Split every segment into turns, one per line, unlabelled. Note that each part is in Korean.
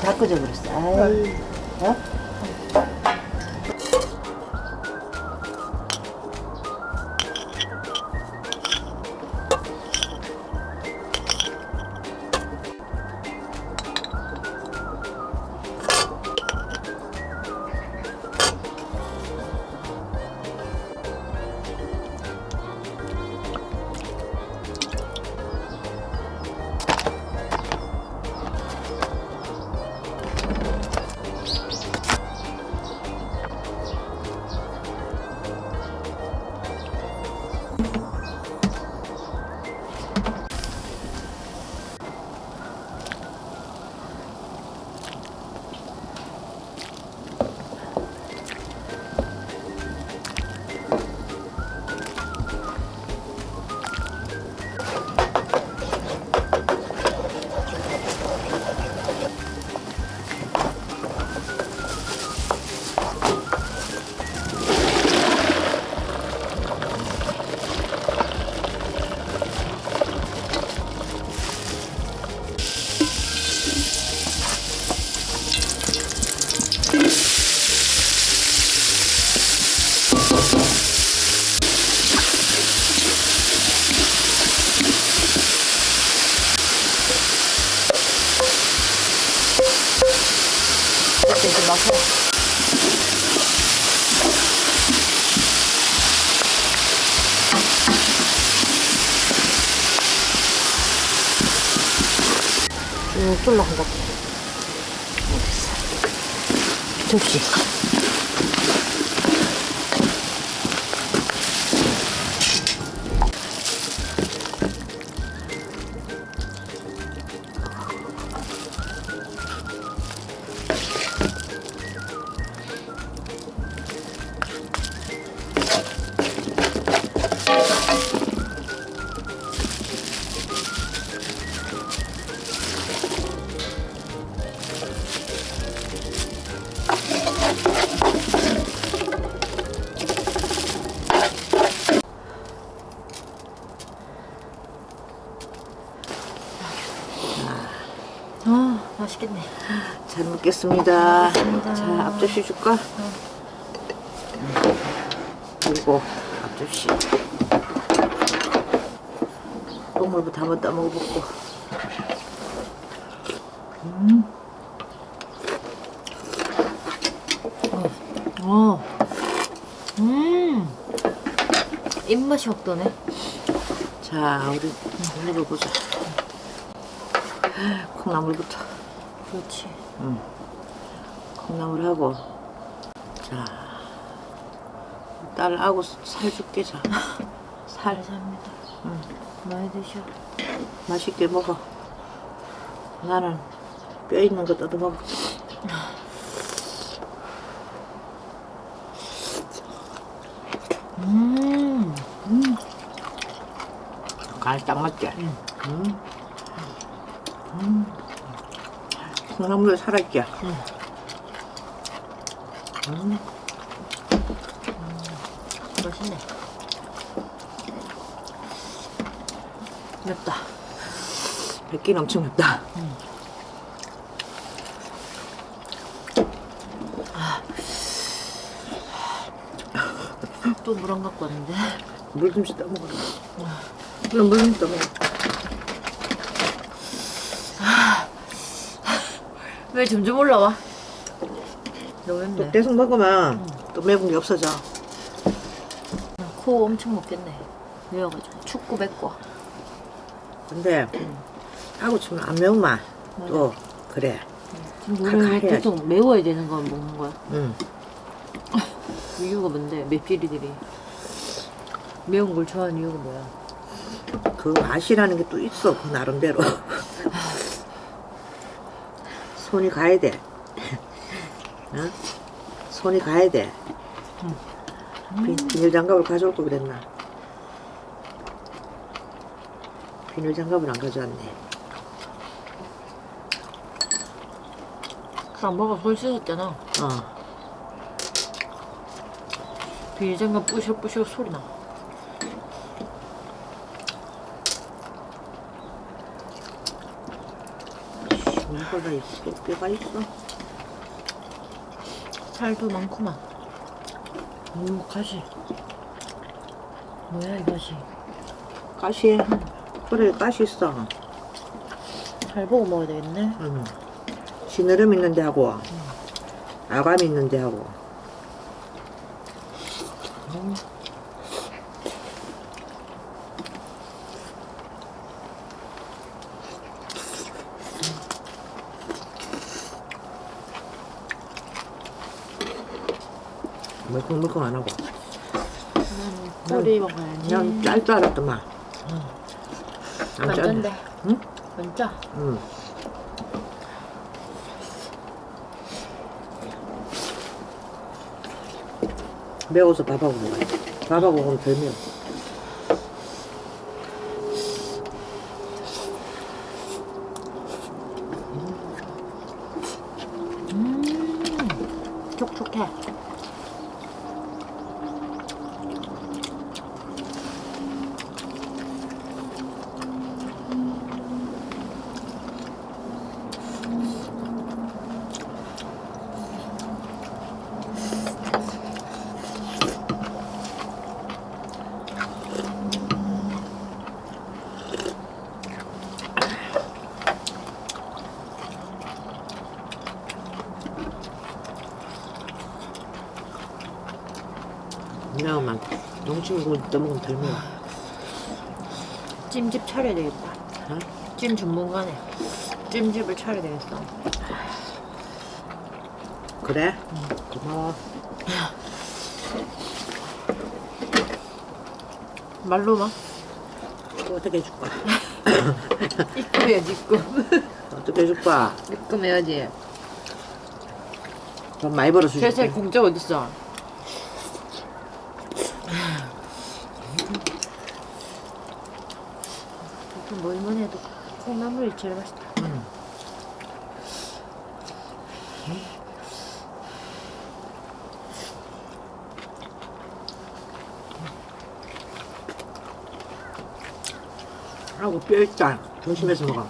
다 끄져버렸어. 아이, 어? 이제 막 해. 쫄라 한다. 접시. 맛있겠네. 잘 먹겠습니다. 자, 앞접시 줄까? 그리고 앞접시. 국물부터 한번 따 먹어보고.
입맛이 없더네.
자, 우리 먹어보자. 콩나물부터.
그렇지.
콩나물하고. 자, 딸하고 살 줄게. 자, 살.
감사합니다. 많이 드셔.
맛있게 먹어. 나는 뼈 있는 거 뜯어 먹어. 간이 딱 맞지? 콩나물에 살아있지?
맛있네.
맵다. 맵긴 엄청 맵다.
또 물 안 갖고 왔는데.
물 좀 씻다 먹어라. 그럼 물 좀 씻다 먹어.
왜 점점 올라와? 너무
또
맵네.
계속 먹으면 또 매운 게 없어져.
코 엄청 먹겠네. 매워가지고 축구 맵고.
근데 하고 치면 안 매운맛. 또 그래.
지금 우리는
해야지.
계속 매워야 되는 거 먹는 거야.
응.
이유가 뭔데? 맵찔이들이 매운 걸 좋아하는 이유가 뭐야?
그 맛이라는 게 또 있어. 그 나름대로. 손이 가야 돼. 응? 손이 가야 돼. 비닐 장갑을 가져올 걸 그랬나? 비닐 장갑을 안 가져왔네.
그냥 먹어 손 씻었잖아.
어.
비닐장갑 뿌시럭뿌시럭 소리 나.
이거가 있어. 뼈가 있어.
살도 많구만. 가시. 뭐야 이 가시?
가시. 그래, 가시 있어.
잘 보고 먹어야 되겠네.
응. 시느름 있는데 하고, 아감 있는데 하고. 물컹물컹 안 하고.
꼬리 먹어야지.
그냥 짤 줄 알았더만. 안 짰네.
완전데.
응?
완짜.
응. 매워서 밥하고 먹어야 돼. 밥하고 먹으면 덜 매워.
촉촉해.
매워만. 농치고 떠먹으면 덜 매워.
찜집 차려야 되겠다.
어?
찜 전문가네. 찜집을 차려야 되겠어.
그래? 고마워.
말로만.
또 어떻게 해줄까?
입금해야지 입금.
어떻게 해줄까?
입금해야지.
돈 많이 벌어서
세세
줄게.
공짜 어딨어? 뭐니 해도 콩나물이 제일 맛있다.
하고 뼈 있다. 조심해서 먹어.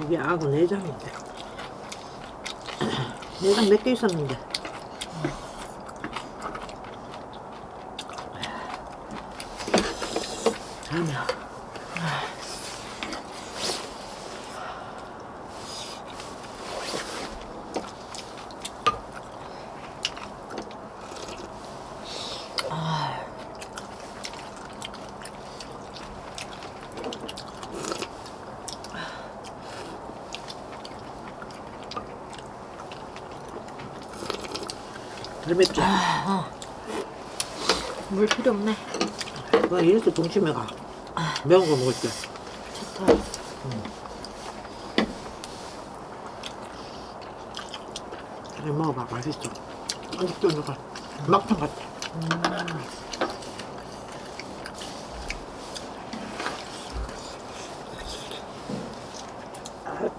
이게 악어 내장인데. 내장 몇 개 있었는데. 다음에. 덜 맵지?
물 필요 없네.
와, 이렇게 동치미가. 매운 거 먹을 때.
좋다.
이거 먹어봐, 맛있어. 쫀득쫀득한 막창 같아.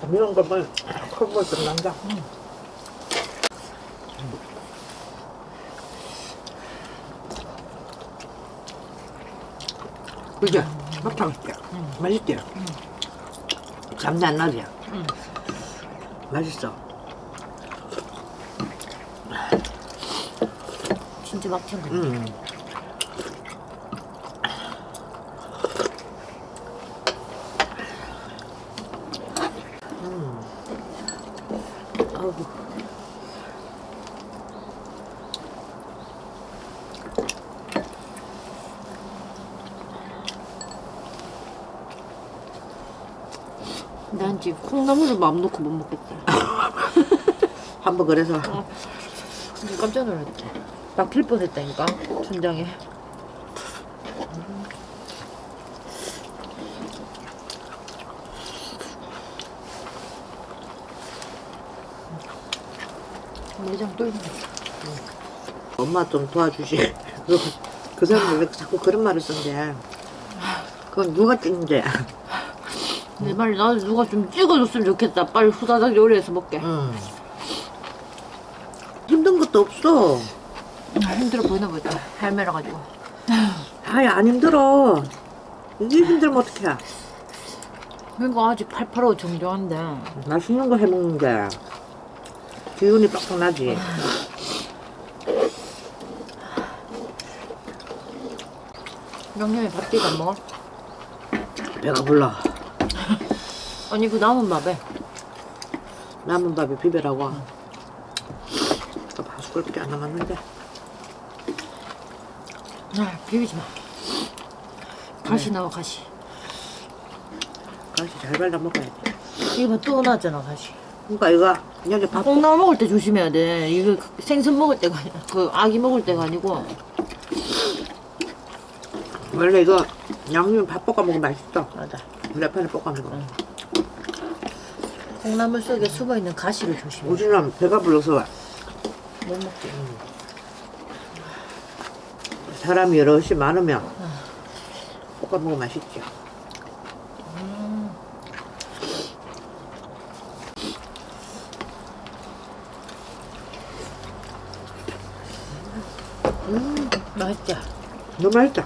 매운 거면 콧물 좀 난다. 그죠? 막창 맛있지? 맛있지? 잠도 안 나지? 맛있어.
진짜 막창 같아.
아우.
난 지금 콩나물을 마음 놓고 못 먹겠다.
한번 그래서
진짜 깜짝 놀랐다. 막힐 뻔했다니까 천장에. 내장 뚫린다.
엄마 좀 도와주시. 그 사람이 왜 자꾸 그런 말을 쓴대? 그건 누가 찍는데?
내 말이 나도 누가 좀 찍어줬으면 좋겠다. 빨리 후다닥 요리해서 먹게.
힘든 것도 없어.
힘들어 보이나 보다. 할매라 가지고.
아예 안 힘들어. 이게 힘들면 어떡해.
그러니까 아직 885 정정한데.
맛있는 거 해먹는데 기운이 빡빡 나지.
양념에 밥띠도 안 먹어?
배가 불러.
아니 그 남은 밥에
남은 밥에 비벼라고. 밥 한 숟갈밖에 안 남았는데.
비비지 마. 가시 나와 가시.
가시 잘 발라 먹어야지.
이거 또 나왔잖아 가시.
그러니까 이거 여기 밥
콩나물 먹을 때 조심해야 돼. 이거 생선 먹을 때가 아니라 그 아기 먹을 때가 아니고.
원래 이거 양념 밥 볶아 먹으면 맛있어.
맞아.
레판에 볶아 먹어.
콩나물 속에 숨어 있는 가시를 조심해.
우리는 배가 불러서
못 먹지.
사람이 여럿이 많으면 볶아 먹으면 맛있지.
맛있지?
너무 맛있다.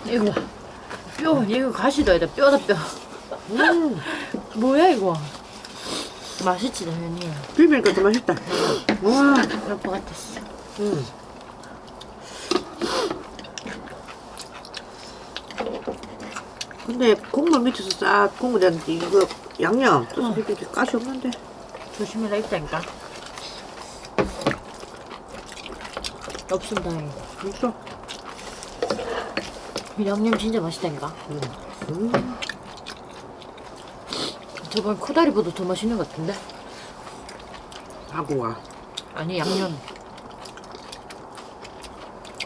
이거 뼈 이거 가시도 아니다. 뼈다 뼈. 뭐야 이거? 맛있지 당연히.
비비니까 더 맛있다. 와.
그럴 것 같았어.
근데 국물 밑에서 싹 국물에 이거 양념 이렇게 가시 없는데.
조심해라 있다니까. 없으면 다행이다.
있어.
이 양념 진짜 맛있다니까. 저번 코다리보다 더 맛있는 것 같은데?
하고 와.
아니 양념.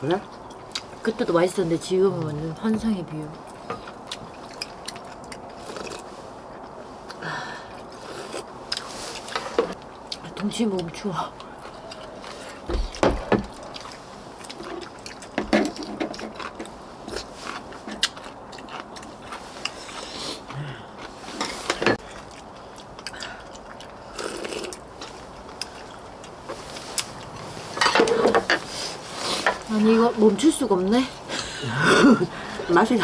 그래?
그때도 맛있었는데 지금은 완전 환상의 비유. 동치미 먹으면 추워. 아니 이거 멈출 수가 없네.
맛이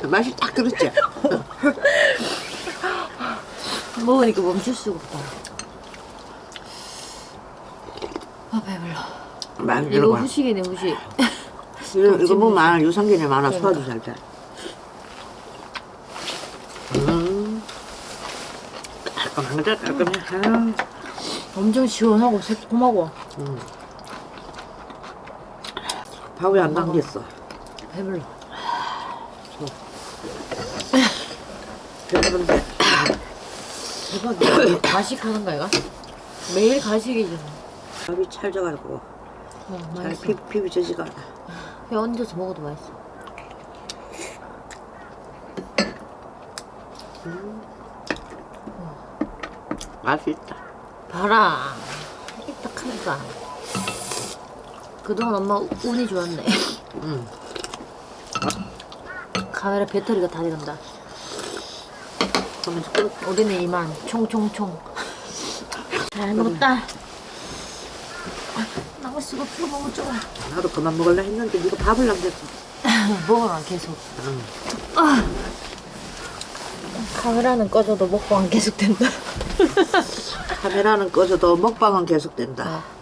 맛이 딱 그렇지.
먹으니까 멈출 수가 없다. 아 배불러.
많이
이거
들어가.
후식이네 후식.
이거 보면 유산균이 많아. 소화도 잘 돼. 깔끔한데 깔끔해.
엄청 시원하고 새콤하고.
밥이 안 남겼어.
배불러.
배부른데.
대박이야. 가식하는 거야 이거? 매일 가식이잖아.
밥이 찰져가지고 잘
맛있어.
비비져지가 않아.
회 얹어서 먹어도 맛있어.
맛있다.
봐라. 딱 하니까. 그동안 엄마 운이 좋았네.
응.
카메라 배터리가 다 돼간다.
그러면 끓.
우리는 이만 총총총. 잘 먹었다. 나갈 수가 없어. 너무 좋아.
나도 그만 먹을라 했는데 네가 밥을 남겼어.
먹어라 계속.
응.
카메라는 꺼져도 먹방 계속된다.
카메라는 꺼져도 먹방은 계속된다.
어.